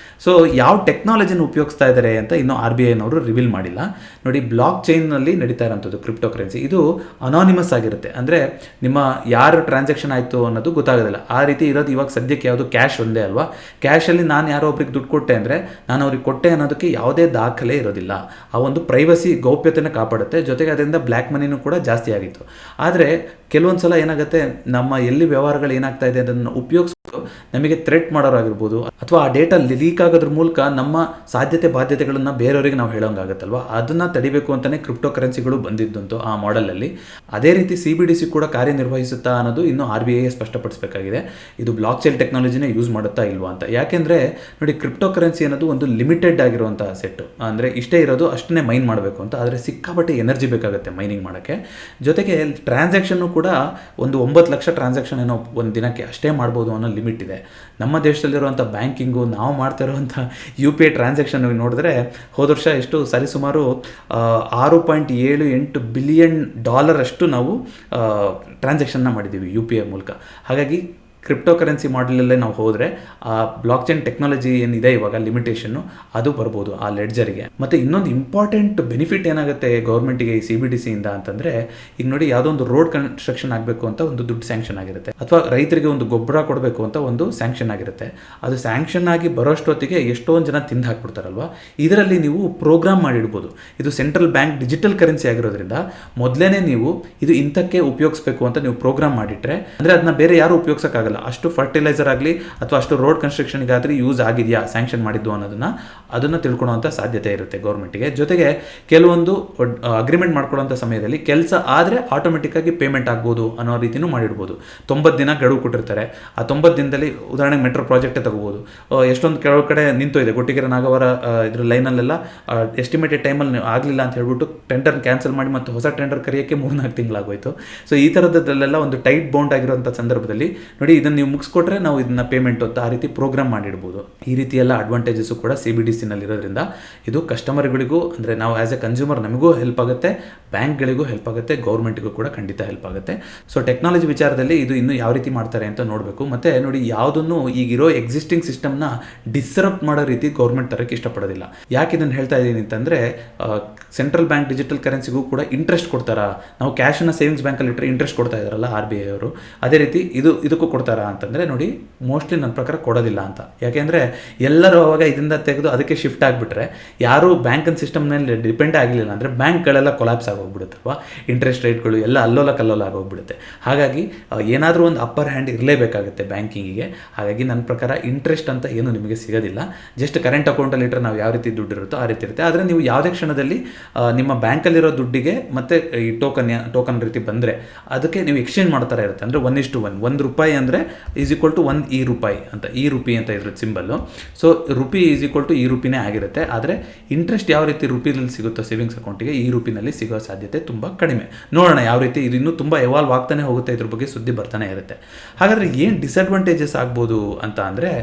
ಸೊ ಯಾವ ಟೆಕ್ನಾಲಜಿನ ಉಪಯೋಗಿಸ್ತಾ ಇದ್ದಾರೆ ಅಂತ ಇನ್ನೂ RBIನವರು ರಿವೀಲ್ ಮಾಡಿಲ್ಲ. ನೋಡಿ, ಬ್ಲಾಕ್ ಚೈನ್ನಲ್ಲಿ ನಡೀತಾ ಇರೋಂಥದ್ದು ಕ್ರಿಪ್ಟೋ ಕರೆನ್ಸಿ, ಇದು ಅನಾನಿಮಸ್ ಆಗಿರುತ್ತೆ. ಅಂದರೆ ನಿಮ್ಮ ಯಾರು ಟ್ರಾನ್ಸಾಕ್ಷನ್ ಆಯಿತು ಅನ್ನೋದು ಗೊತ್ತಾಗೋದಿಲ್ಲ. ಆ ರೀತಿ ಇರೋದು ಇವಾಗ ಸದ್ಯಕ್ಕೆ ಯಾವುದು ಕ್ಯಾಶ್ ಒಂದೇ ಅಲ್ವಾ. ಕ್ಯಾಶಲ್ಲಿ ನಾನು ಯಾರೋ ಒಬ್ರಿಗೆ ದುಡ್ಡು ಕೊಟ್ಟೆ ಅಂದರೆ ನಾನು ಅವ್ರಿಗೆ ಕೊಟ್ಟೆ ಅನ್ನೋದಕ್ಕೆ ಯಾವುದೇ ದಾಖಲೆ ಇರೋದಿಲ್ಲ. ಆ ಒಂದು ಪ್ರೈವಸಿ, ಗೌಪ್ಯತೆನ ಕಾಪಾಡುತ್ತೆ. ಜೊತೆಗೆ ಅದರಿಂದ ಬ್ಲ್ಯಾಕ್ ಮನಿನೂ ಕೂಡ ಜಾಸ್ತಿ ಆಗಿತ್ತು. ಆದರೆ ಕೆಲವೊಂದು ಸಲ ಏನಾಗುತ್ತೆ, ನಮ್ಮ ಎಲ್ಲಿ ವ್ಯವಹಾರಗಳು ಏನಾಗ್ತಾ ಇದೆ ಅದನ್ನು ಉಪಯೋಗಿಸ್ಕೊಂಡು ನಮಗೆ ಥ್ರೆಟ್ ಮಾಡೋರಾಗಿರ್ಬೋದು, ಅಥವಾ ಆ ಡೇಟಾ ಲೀಕ್ ಆಗೋದ್ರ ಮೂಲಕ ನಮ್ಮ ಸಾಧ್ಯತೆ ಬಾಧ್ಯತೆಗಳನ್ನು ಬೇರೆಯವರಿಗೆ ನಾವು ಹೇಳೋಂಗಾಗತ್ತಲ್ವ. ಅದನ್ನು ತಡಿಬೇಕು ಅಂತಲೇ ಕ್ರಿಪ್ಟೋ ಕರೆನ್ಸಿಗಳು ಬಂದಿದ್ದಂತು ಆ ಮಾಡೆಲಲ್ಲಿ. ಅದೇ ರೀತಿ CBDC ಕೂಡ ಕಾರ್ಯನಿರ್ವಹಿಸುತ್ತಾ ಅನ್ನೋದು ಇನ್ನೂ RBI ಸ್ಪಷ್ಟಪಡಿಸಬೇಕಾಗಿದೆ. ಇದು ಬ್ಲಾಕ್ ಚೈನ್ ಟೆಕ್ನಾಲಜಿನೇ ಯೂಸ್ ಮಾಡುತ್ತಾ ಇಲ್ವಾ ಅಂತ. ಯಾಕೆಂದರೆ ನೋಡಿ, ಕ್ರಿಪ್ಟೋ ಕರೆನ್ಸಿ ಅನ್ನೋದು ಒಂದು ಲಿಮಿಟೆಡ್ ಆಗಿರುವಂಥ ಸೆಟ್ಟು. ಅಂದರೆ ಇಷ್ಟೇ ಇರೋದು, ಅಷ್ಟನ್ನೇ ಮೈನ್ ಮಾಡಬೇಕು ಅಂತ. ಆದರೆ ಸಿಕ್ಕಾಪಟ್ಟೆ ಎನರ್ಜಿ ಬೇಕಾಗುತ್ತೆ ಮೈನಿಂಗ್ ಮಾಡೋಕ್ಕೆ. ಜೊತೆಗೆ ಟ್ರಾನ್ಸಾಕ್ಷನ್ನು ಕೂಡ ಒಂದು 9 ಲಕ್ಷ ಟ್ರಾನ್ಸಾಕ್ಷನ್ ಏನೋ ಒಂದು ದಿನಕ್ಕೆ ಅಷ್ಟೇ ಮಾಡ್ಬೋದು ಅನ್ನೋ ಲಿಮಿಟ್ ಇದೆ. ನಮ್ಮ ದೇಶದಲ್ಲಿರುವಂಥ ಬ್ಯಾಂಕಿಂಗು, ನಾವು ಮಾಡ್ತಾ ಇರುವಂಥ UPI ಟ್ರಾನ್ಸಾಕ್ಷನ್ ನೋಡಿದ್ರೆ ಹೋದ ವರ್ಷ ಎಷ್ಟು ಸರಿಸುಮಾರು $6.78 ಬಿಲಿಯನ್ ಅಷ್ಟು ನಾವು ಟ್ರಾನ್ಸಾಕ್ಷನ್ನ ಮಾಡಿದ್ದೀವಿ UPI ಮೂಲಕ. ಹಾಗಾಗಿ ಕ್ರಿಪ್ಟೋ ಕರೆನ್ಸಿ ಮಾಡಲಲ್ಲೇ ನಾವು ಹೋದರೆ ಆ ಬ್ಲಾಕ್ ಚೈನ್ ಟೆಕ್ನಾಲಜಿ ಏನಿದೆ ಇವಾಗ ಲಿಮಿಟೇಷನ್ನು ಅದು ಬರ್ಬೋದು ಆ ಲೆಡ್ಜರಿಗೆ. ಮತ್ತು ಇನ್ನೊಂದು ಇಂಪಾರ್ಟೆಂಟ್ ಬೆನಿಫಿಟ್ ಏನಾಗುತ್ತೆ ಗೌರ್ಮೆಂಟಿಗೆ ಈ CBDCಯಿಂದ ಅಂತಂದರೆ, ಈಗ ನೋಡಿ, ಯಾವುದೋ ಒಂದು ರೋಡ್ ಕನ್ಸ್ಟ್ರಕ್ಷನ್ ಆಗಬೇಕು ಅಂತ ಒಂದು ದುಡ್ಡು ಸ್ಯಾಂಕ್ಷನ್ ಆಗಿರುತ್ತೆ, ಅಥವಾ ರೈತರಿಗೆ ಒಂದು ಗೊಬ್ಬರ ಕೊಡಬೇಕು ಅಂತ ಒಂದು ಸ್ಯಾಂಕ್ಷನ್ ಆಗಿರುತ್ತೆ. ಅದು ಸ್ಯಾಂಕ್ಷನ್ ಆಗಿ ಬರೋಷ್ಟೊತ್ತಿಗೆ ಎಷ್ಟೊಂದು ಜನ ತಿಂದು ಹಾಕ್ಬಿಡ್ತಾರಲ್ವ. ಇದರಲ್ಲಿ ನೀವು ಪ್ರೋಗ್ರಾಮ್ ಮಾಡಿಡ್ಬೋದು. ಇದು ಸೆಂಟ್ರಲ್ ಬ್ಯಾಂಕ್ ಡಿಜಿಟಲ್ ಕರೆನ್ಸಿ ಆಗಿರೋದ್ರಿಂದ ಮೊದಲೇ ನೀವು ಇದು ಇಂಥಕ್ಕೆ ಉಪಯೋಗಿಸ್ಬೇಕು ಅಂತ ನೀವು ಪ್ರೋಗ್ರಾಮ್ ಮಾಡಿಟ್ರೆ, ಅಂದರೆ ಅದನ್ನ ಬೇರೆ ಯಾರು ಉಪಯೋಗಿಸೋಕ್ಕಾಗಲ್ಲ. ಇದೆಯಲ್ಲ ಅಷ್ಟು ಫರ್ಟಿಲೈಸರ್ ಆಗಲಿ ಅಥವಾ ಅಷ್ಟು ರೋಡ್ ಕನ್ಸ್ಟ್ರಕ್ಷನ್ಗಾಗಲಿ ಯೂಸ್ ಆಗಿದೆಯಾ ಸ್ಯಾಂಕ್ಷನ್ ಮಾಡಿದ್ದು ಅದನ್ನು ತಿಳ್ಕೊಳ್ಳೋವಂಥ ಸಾಧ್ಯತೆ ಇರುತ್ತೆ ಗೌರ್ಮೆಂಟಿಗೆ. ಜೊತೆಗೆ ಕೆಲವೊಂದು ಅಗ್ರಿಮೆಂಟ್ ಮಾಡ್ಕೊಳ್ಳೋಂಥ ಸಮಯದಲ್ಲಿ ಕೆಲಸ ಆದರೆ ಆಟೋಮೆಟಿಕ್ಕಾಗಿ ಪೇಮೆಂಟ್ ಆಗ್ಬೋದು ಅನ್ನೋ ರೀತಿಯೂ ಮಾಡಿಡ್ಬೋದು. 90 ದಿನ ಗಡುವು ಕೊಟ್ಟಿರ್ತಾರೆ. ಆ 90 ದಿನದಲ್ಲಿ ಉದಾಹರಣೆಗೆ ಮೆಟ್ರೋ ಪ್ರಾಜೆಕ್ಟೇ ತಗೋಬೋದು. ಎಷ್ಟೊಂದು ಕೆಲವು ಕಡೆ ನಿಂತೋಯ್ದೆ, ಗೊಟ್ಟಿಗೆರೆ ನಾಗವರ ಇದ್ರ ಲೈನಲ್ಲೆಲ್ಲ ಎಸ್ಟಿಮೇಟೆಡ್ ಟೈಮಲ್ಲಿ ಆಗಲಿಲ್ಲ ಅಂತ ಹೇಳ್ಬಿಟ್ಟು ಟೆಂಡರ್ ಕ್ಯಾನ್ಸಲ್ ಮಾಡಿ ಮತ್ತು ಹೊಸ ಟೆಂಡರ್ ಕರೆಯೋಕ್ಕೆ 3-4 ತಿಂಗಳಾಗೋಯ್ತು. ಸೊ ಈ ಥರದ್ದಲ್ಲೆಲ್ಲ ಒಂದು ಟೈಟ್ ಬೌಂಡ್ ಆಗಿರುವಂಥ ಸಂದರ್ಭದಲ್ಲಿ ನೋಡಿ, ಇದನ್ನು ನೀವು ಮುಗಿಸ್ಕೊಟ್ರೆ ನಾವು ಇದನ್ನ ಪೇಮೆಂಟ್ ಅಂತ ಆ ರೀತಿ ಪ್ರೋಗ್ರಾಮ್ ಮಾಡಿಡ್ಬೋದು. ಈ ರೀತಿ ಎಲ್ಲ ಅಡ್ವಾಂಟೇಜಸ್ಸು ಕೂಡ CBDC ಇರೋದ್ರಿಂದ ಇದು ಕಸ್ಟಮರ್ಗಳಿಗೂ ಅಂದರೆ ನಾವು ಆ್ಯಸ್ ಎ ಕನ್ಸ್ಯೂಮರ್ ನಮಗೂ ಹೆಲ್ಪ್ ಆಗುತ್ತೆ, ಬ್ಯಾಂಕ್ಗಳಿಗೂ ಹೆಲ್ಪ್ ಆಗುತ್ತೆ, ಗೌರ್ಮೆಂಟ್ಗೂ ಕೂಡ ಖಂಡಿತ ಹೆಲ್ಪ್ ಆಗುತ್ತೆ. ಸೊ ಟೆಕ್ನಾಲಜಿ ವಿಚಾರದಲ್ಲಿ ಇದು ಇನ್ನೂ ಯಾವ ರೀತಿ ಮಾಡ್ತಾರೆ ಅಂತ ನೋಡಬೇಕು. ಮತ್ತು ನೋಡಿ, ಯಾವುದನ್ನು ಈಗಿರೋ ಎಕ್ಸಿಸ್ಟಿಂಗ್ ಸಿಸ್ಟಮ್ನ ಡಿಸ್ರಪ್ಟ್ ಮಾಡೋ ರೀತಿ ಗೌರ್ಮೆಂಟ್ ತರಕ್ಕೆ ಇಷ್ಟಪಡೋದಿಲ್ಲ. ಯಾಕೆ ಇದನ್ನು ಹೇಳ್ತಾ ಇದ್ದೀನಿ ಅಂತಂದರೆ, ಸೆಂಟ್ರಲ್ ಬ್ಯಾಂಕ್ ಡಿಜಿಟಲ್ ಕರೆನ್ಸಿಗೂ ಕೂಡ ಇಂಟ್ರೆಸ್ಟ್ ಕೊಡ್ತಾರಾ? ನಾವು ಕ್ಯಾಶನ್ನು ಸೇವಿಂಗ್ಸ್ ಬ್ಯಾಂಕಲ್ಲಿ ಇಟ್ಟರೆ ಇಂಟ್ರೆಸ್ಟ್ ಕೊಡ್ತಾ ಇದ್ದಾರಲ್ಲ RBI ಅವರು, ಅದೇ ರೀತಿ ಇದಕ್ಕೂ ಕೊಡ್ತಾರಾ ಅಂತಂದರೆ ನೋಡಿ, ಮೋಸ್ಟ್ಲಿ ನನ್ನ ಪ್ರಕಾರ ಕೊಡೋದಿಲ್ಲ ಅಂತ. ಯಾಕೆಂದರೆ ಎಲ್ಲರೂ ಅವಾಗ ಇದರಿಂದ ತೆಗೆದು ಅದಕ್ಕೆ ಶಿಫ್ಟ್ ಆಗಿಬಿಟ್ರೆ ಯಾರೂ ಬ್ಯಾಂಕಿನ ಸಿಸ್ಟಮ್ ಮೇಲೆ ಡಿಪೆಂಡ್ ಆಗಲಿಲ್ಲ ಅಂದರೆ ಬ್ಯಾಂಕ್ಗಳೆಲ್ಲ ಕೊಲಾಪ್ಸ್ ಆಗೋಗ್ಬಿಡುತ್ತಲ್ವ, ಇಂಟ್ರೆಸ್ಟ್ ರೇಟ್ಗಳು ಎಲ್ಲ ಅಲ್ಲೋಲ ಕಲ್ಲೋಲ ಆಗೋಗ್ಬಿಡುತ್ತೆ. ಹಾಗಾಗಿ ಏನಾದರೂ ಒಂದು ಅಪ್ಪರ್ ಹ್ಯಾಂಡ್ ಇರಲೇಬೇಕಾಗುತ್ತೆ ಬ್ಯಾಂಕಿಂಗಿಗೆ. ಹಾಗಾಗಿ ನನ್ನ ಪ್ರಕಾರ ಇಂಟ್ರೆಸ್ಟ್ ಅಂತ ಏನು ನಿಮಗೆ ಸಿಗೋದಿಲ್ಲ. ಜಸ್ಟ್ ಕರೆಂಟ್ ಅಕೌಂಟಲ್ಲಿ ಇಟ್ಟರೆ ನಾವು ಯಾವ ರೀತಿ ದುಡ್ಡು ಇರುತ್ತೋ ಆ ರೀತಿ ಇರುತ್ತೆ. ಆದರೆ ನೀವು ಯಾವುದೇ ಕ್ಷಣದಲ್ಲಿ ನಿಮ್ಮ ಬ್ಯಾಂಕಲ್ಲಿರೋ ದುಡ್ಡಿಗೆ ಮತ್ತು ಈ ಟೋಕನ್ ರೀತಿ ಬಂದರೆ ಅದಕ್ಕೆ ನೀವು ಎಕ್ಸ್ಚೇಂಜ್ ಮಾಡ್ತಾರೆ ಇರುತ್ತೆ. ಅಂದರೆ 1:1 1 ರೂಪಾಯಿ ಅಂದರೆ = 1 ಈ ರೂಪಾಯಿ ಅಂತ, ಈ ರೂಪಿ ಅಂತ ಇರುತ್ತೆ ಸಿಂಬಲ್ಲು. ಸೊ ರುಪಿ ಈ ರೂಪಿನೇ ಆಗಿರುತ್ತೆ. ಆದರೆ ಇಂಟ್ರೆಸ್ಟ್ ಯಾವ ರೀತಿ ರೂಪಿನಲ್ಲಿ ಸಿಗುತ್ತೋ ಸೇವಿಂಗ್ಸ್ ಅಕೌಂಟಿಗೆ, ಈ ರೂಪಿನಲ್ಲಿ ಸಿಗೋ ಸಾಧ್ಯತೆ ತುಂಬ ಕಡಿಮೆ. ನೋಡೋಣ ಯಾವ ರೀತಿ ಇದು ಇನ್ನೂ ತುಂಬ ಎವಾಲ್ವ್ ಆಗ್ತಾನೆ ಹೋಗುತ್ತೆ, ಇದ್ರ ಬಗ್ಗೆ ಸುದ್ದಿ ಬರ್ತಾನೆ ಇರುತ್ತೆ. ಹಾಗಾದರೆ ಏನು ಡಿಸಡ್ವಾಂಟೇಜಸ್ ಆಗ್ಬೋದು ಅಂತ ಅಂದರೆ,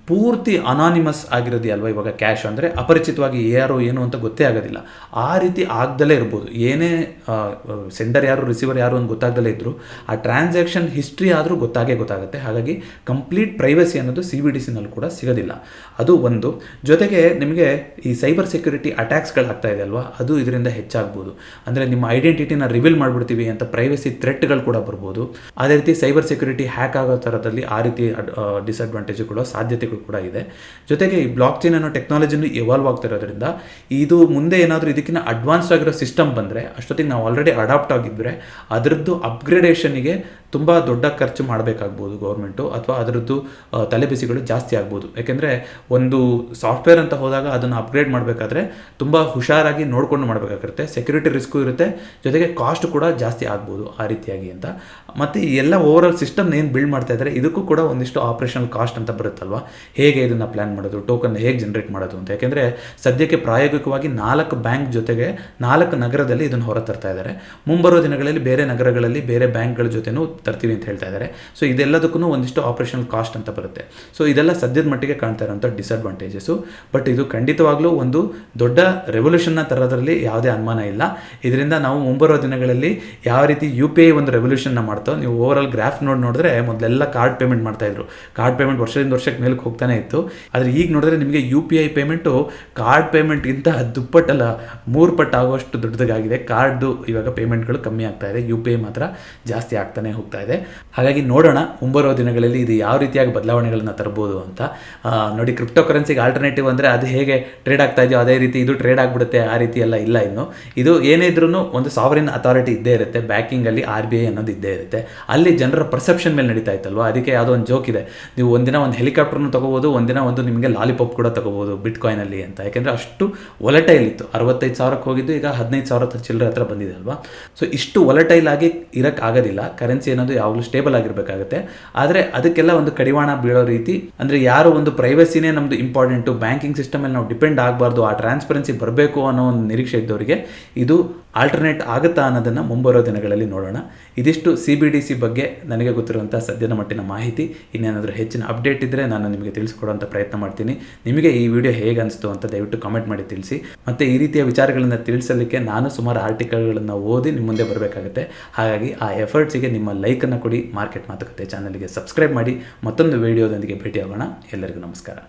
ಪೂರ್ತಿ ಅನಾನಿಮಸ್ ಆಗಿರೋದು ಅಲ್ವಾ ಇವಾಗ ಕ್ಯಾಶ್ ಅಂದರೆ, ಅಪರಿಚಿತವಾಗಿ ಯಾರು ಏನು ಅಂತ ಗೊತ್ತೇ ಆಗೋದಿಲ್ಲ. ಆ ರೀತಿ ಆಗ್ದಲೇ ಇರ್ಬೋದು. ಏನೇ ಸೆಂಡರ್ ಯಾರು ರಿಸೀವರ್ ಯಾರು ಅಂತ ಗೊತ್ತಾಗ್ದಲೇ ಇದ್ದರು ಆ ಟ್ರಾನ್ಸಾಕ್ಷನ್ ಹಿಸ್ಟ್ರಿ ಆದರೂ ಗೊತ್ತಾಗುತ್ತೆ. ಹಾಗಾಗಿ ಕಂಪ್ಲೀಟ್ ಪ್ರೈವಸಿ ಅನ್ನೋದು CBDC ಕೂಡ ಸಿಗೋದಿಲ್ಲ. ಅದು ಒಂದು. ಜೊತೆಗೆ ನಿಮಗೆ ಈ ಸೈಬರ್ ಸೆಕ್ಯೂರಿಟಿ ಅಟ್ಯಾಕ್ಸ್ಗಳಾಗ್ತಾ ಇದೆ ಅಲ್ವಾ, ಅದು ಇದರಿಂದ ಹೆಚ್ಚಾಗ್ಬೋದು. ಅಂದರೆ ನಿಮ್ಮ ಐಡೆಂಟಿಟಿನ ರಿವೀಲ್ ಮಾಡಿಬಿಡ್ತೀವಿ ಅಂತ ಪ್ರೈವಸಿ ಥ್ರೆಟ್ಗಳು ಕೂಡ ಬರ್ಬೋದು. ಅದೇ ರೀತಿ ಸೈಬರ್ ಸೆಕ್ಯೂರಿಟಿ ಹ್ಯಾಕ್ ಆಗೋ ಥರದಲ್ಲಿ ಆ ರೀತಿ ಡಿಸಡ್ವಾಂಟೇಜ್ಗಳು ಸಾಧ್ಯತೆ ಕೂಡ ಇದೆ. ಜೊತೆಗೆ ಈ ಬ್ಲಾಕ್ ಚೈನ್ ಅನ್ನೋ ಟೆಕ್ನಾಲಜಿನೂ ಎವಾಲ್ವ್ ಆಗ್ತಿರೋದ್ರಿಂದ ಇದು ಮುಂದೆ ಏನಾದರೂ ಇದಕ್ಕಿಂತ ಅಡ್ವಾನ್ಸ್ ಆಗಿರೋ ಸಿಸ್ಟಮ್ ಬಂದರೆ, ಅಷ್ಟೊತ್ತಿಗೆ ನಾವು ಆಲ್ರೆಡಿ ಅಡಾಪ್ಟ್ ಆಗಿದ್ದರೆ ಅದರದ್ದು ಅಪ್ಗ್ರೇಡೇಷನ್ಗೆ ತುಂಬ ದೊಡ್ಡ ಖರ್ಚು ಮಾಡಬೇಕಾಗ್ಬೋದು ಗೌರ್ಮೆಂಟು, ಅಥವಾ ಅದರದ್ದು ತಲೆಬಿಸಿಗಳು ಜಾಸ್ತಿ ಆಗ್ಬೋದು. ಯಾಕೆಂದರೆ ಒಂದು ಸಾಫ್ಟ್ವೇರ್ ಅಂತ ಹೋದಾಗ ಅದನ್ನು ಅಪ್ಗ್ರೇಡ್ ಮಾಡಬೇಕಾದ್ರೆ ತುಂಬ ಹುಷಾರಾಗಿ ನೋಡಿಕೊಂಡು ಮಾಡಬೇಕಾಗಿರುತ್ತೆ. ಸೆಕ್ಯೂರಿಟಿ ರಿಸ್ಕು ಇರುತ್ತೆ, ಜೊತೆಗೆ ಕಾಸ್ಟ್ ಕೂಡ ಜಾಸ್ತಿ ಆಗ್ಬೋದು ಆ ರೀತಿಯಾಗಿ ಅಂತ. ಮತ್ತು ಈ ಎಲ್ಲ ಓವರಾಲ್ ಸಿಸ್ಟಮ್ ಏನು ಬಿಲ್ಡ್ ಮಾಡ್ತಾ ಇದ್ದಾರೆ ಇದಕ್ಕೂ ಕೂಡ ಒಂದಿಷ್ಟು ಆಪ್ರೇಷನಲ್ ಕಾಸ್ಟ್ ಅಂತ ಬರುತ್ತಲ್ವ, ಹೇಗೆ ಇದನ್ನು ಪ್ಲ್ಯಾನ್ ಮಾಡೋದು, ಟೋಕನ್ ಹೇಗೆ ಜನರೇಟ್ ಮಾಡೋದು ಅಂತ. ಯಾಕೆಂದರೆ ಸದ್ಯಕ್ಕೆ ಪ್ರಾಯೋಗಿಕವಾಗಿ 4 ಬ್ಯಾಂಕ್ ಜೊತೆಗೆ 4 ನಗರದಲ್ಲಿ ಇದನ್ನು ಹೊರ ತರ್ತಾ ಇದ್ದಾರೆ. ಮುಂಬರೋ ದಿನಗಳಲ್ಲಿ ಬೇರೆ ನಗರಗಳಲ್ಲಿ ಬೇರೆ ಬ್ಯಾಂಕ್ಗಳ ಜೊತೆನೂ ತರ್ತೀವಿ ಅಂತ ಹೇಳ್ತಾ ಇದ್ದಾರೆ. ಸೊ ಇದೆಲ್ಲದಕ್ಕೂ ಒಂದಿಷ್ಟು ಆಪರೇಷನಲ್ ಕಾಸ್ಟ್ ಅಂತ ಬರುತ್ತೆ. ಸೊ ಇದೆಲ್ಲ ಸದ್ಯದ ಮಟ್ಟಿಗೆ ಕಾಣ್ತಾ ಇರೋಂಥ ಡಿಸಡ್ವಾಂಟೇಜಸ್ಸು. ಬಟ್ ಇದು ಖಂಡಿತವಾಗ್ಲೂ ಒಂದು ದೊಡ್ಡ ರೆವಲ್ಯೂಷನ್ನ ತರೋದ್ರಲ್ಲಿ ಯಾವುದೇ ಅನುಮಾನ ಇಲ್ಲ. ಇದರಿಂದ ನಾವು ಮುಂಬರೋ ದಿನಗಳಲ್ಲಿ ಯಾವ ರೀತಿ UPI ಒಂದು ರೆವಲ್ಯೂಷನ್ನ ಮಾಡ್ತೋ, ನೀವು ಓವರಾಲ್ ಗ್ರಾಫ್ ನೋಡಿದ್ರೆ ಮೊದಲೆಲ್ಲ ಕಾರ್ಡ್ ಪೇಮೆಂಟ್ ಮಾಡ್ತಾಯಿದ್ರು. ಕಾರ್ಡ್ ಪೇಮೆಂಟ್ ವರ್ಷದಿಂದ ವರ್ಷಕ್ಕೆ ಮೇಲಕ್ಕೆ ಹೋಗ್ತಾನೆ ಇತ್ತು. ಆದರೆ ಈಗ ನೋಡಿದ್ರೆ ನಿಮಗೆ UPI ಪೇಮೆಂಟು ಕಾರ್ಡ್ ಪೇಮೆಂಟ್ಗಿಂತ 10 ಪಟ್ಟಲ್ಲ 3 ಪಟ್ಟು ಆಗುವಷ್ಟು ದೊಡ್ಡದಾಗಿದೆ. ಕಾರ್ಡು ಇವಾಗ ಪೇಮೆಂಟ್ಗಳು ಕಮ್ಮಿ ಆಗ್ತಾ ಇದೆ, UPI ಮಾತ್ರ ಜಾಸ್ತಿ ಆಗ್ತಾನೆ ಹೋಗ್ತಾ ಇದೆ. ಹಾಗಾಗಿ ನೋಡೋಣ ಮುಂಬರುವ ದಿನಗಳಲ್ಲಿ ಇದು ಯಾವ ರೀತಿಯಾಗಿ ಬದಲಾವಣೆಗಳನ್ನು ತರ್ಬೋದು ಅಂತ. ನೋಡಿ, ಕ್ರಿಪ್ಟೋ ಕರೆನ್ಸಿಗೆ ಆಲ್ಟರ್ನೇಟಿವ್ ಅಂದರೆ ಅದು ಹೇಗೆ ಟ್ರೇಡ್ ಆಗ್ತಾ ಇದೆಯೋ ಅದೇ ರೀತಿ ಇದು ಟ್ರೇಡ್ ಆಗಿಬಿಡುತ್ತೆ, ಆ ರೀತಿ ಎಲ್ಲ ಇಲ್ಲ. ಇನ್ನು ಇದು ಏನೇ ಇದ್ರೂ ಒಂದು ಸಾವರಿನ್ ಅಥಾರಿಟಿ ಇದ್ದೇ ಇರುತ್ತೆ, ಬ್ಯಾಕಿಂಗಲ್ಲಿ RBI ಅನ್ನೋದು ಇದ್ದೇ ಇರುತ್ತೆ. ಅಲ್ಲಿ ಜನರ ಪರ್ಸೆಪ್ಷನ್ ಮೇಲೆ ನಡೀತಾ ಇತ್ತಲ್ವ, ಅದಕ್ಕೆ ಯಾವುದೋ ಒಂದು ಜೋಕ್ ಇದೆ, ನೀವು ಒಂದಿನ ಒಂದು ಹೆಲಿಕಾಪ್ಟರ್ನು ತೊಗೋಬೋದು, ಒಂದಿನ ಒಂದು ನಿಮಗೆ ಲಾಲಿಪಾಪ್ ಕೂಡ ತೊಗೋಬೋದು ಬಿಟ್ಕಾಯಿನಲ್ಲಿ ಅಂತ. ಯಾಕೆಂದರೆ ಅಷ್ಟು ವೊಲಟೈಲ್ ಇತ್ತು. 65,000ಕ್ಕೆ ಹೋಗಿದ್ದು ಈಗ 15,000 ಚಿಲ್ಲರೆ ಹತ್ರ ಬಂದಿದೆ ಅಲ್ವಾ. ಸೊ ಇಷ್ಟು ವೊಲಟೈಲ್ ಆಗಿ ಇರೋಕ್ಕಾಗೋದಿಲ್ಲ. ಕರೆನ್ಸಿ ಅನ್ನೋದು ಯಾವಾಗಲೂ ಸ್ಟೇಬಲ್ ಆಗಿರಬೇಕಾಗುತ್ತೆ. ಆದರೆ ಅದಕ್ಕೆಲ್ಲ ಒಂದು ಕಡಿವಾಣ ಬೀಳೋ ರೀತಿ, ಅಂದರೆ ಯಾರು ಒಂದು ಪ್ರೈವಸಿನೇ ನಮ್ಮದು ಇಂಪಾರ್ಟೆಂಟು, ಬ್ಯಾಂಕಿಂಗ್ ಸಿಸ್ಟಮಲ್ಲಿ ನಾವು ಡಿಪೆಂಡ್ ಆಗಬಾರ್ದು, ಆ ಟ್ರಾನ್ಸ್ಪರೆನ್ಸಿ ಬರಬೇಕು ಅನ್ನೋ ಒಂದು ನಿರೀಕ್ಷೆ ಇದ್ದವರಿಗೆ ಇದು ಆಲ್ಟರ್ನೇಟ್ ಆಗುತ್ತಾ ಅನ್ನೋದನ್ನು ಮುಂಬರೋ ದಿನಗಳಲ್ಲಿ ನೋಡೋಣ. ಇದಿಷ್ಟು CBDC ಬಗ್ಗೆ ನನಗೆ ಗೊತ್ತಿರುವಂಥ ಸದ್ಯದ ಮಟ್ಟಿನ ಮಾಹಿತಿ. ಇನ್ನೇನಾದರೂ ಹೆಚ್ಚಿನ ಅಪ್ಡೇಟ್ ಇದ್ದರೆ ನಾನು ನಿಮಗೆ ತಿಳಿಸ್ಕೊಡುವಂಥ ಪ್ರಯತ್ನ ಮಾಡ್ತೀನಿ. ನಿಮಗೆ ಈ ವಿಡಿಯೋ ಹೇಗೆ ಅನಿಸ್ತು ಅಂತ ದಯವಿಟ್ಟು ಕಾಮೆಂಟ್ ಮಾಡಿ ತಿಳಿಸಿ. ಮತ್ತು ಈ ರೀತಿಯ ವಿಚಾರಗಳನ್ನು ತಿಳಿಸಲಿಕ್ಕೆ ನಾನು ಸುಮಾರು ಆರ್ಟಿಕಲ್ಗಳನ್ನು ಓದಿ ನಿಮ್ಮ ಮುಂದೆ ಬರಬೇಕಾಗುತ್ತೆ. ಹಾಗಾಗಿ ಆ ಎಫರ್ಟ್ಸಿಗೆ ನಿಮ್ಮ ಲೈಕನ್ನು ಕೊಡಿ. ಮಾರ್ಕೆಟ್ ಮಾತುಕತೆ ಚಾನಲ್ಗೆ ಸಬ್ಸ್ಕ್ರೈಬ್ ಮಾಡಿ. ಮತ್ತೊಂದು ವಿಡಿಯೋದೊಂದಿಗೆ ಭೇಟಿಯಾಗೋಣ. ಎಲ್ಲರಿಗೂ ನಮಸ್ಕಾರ.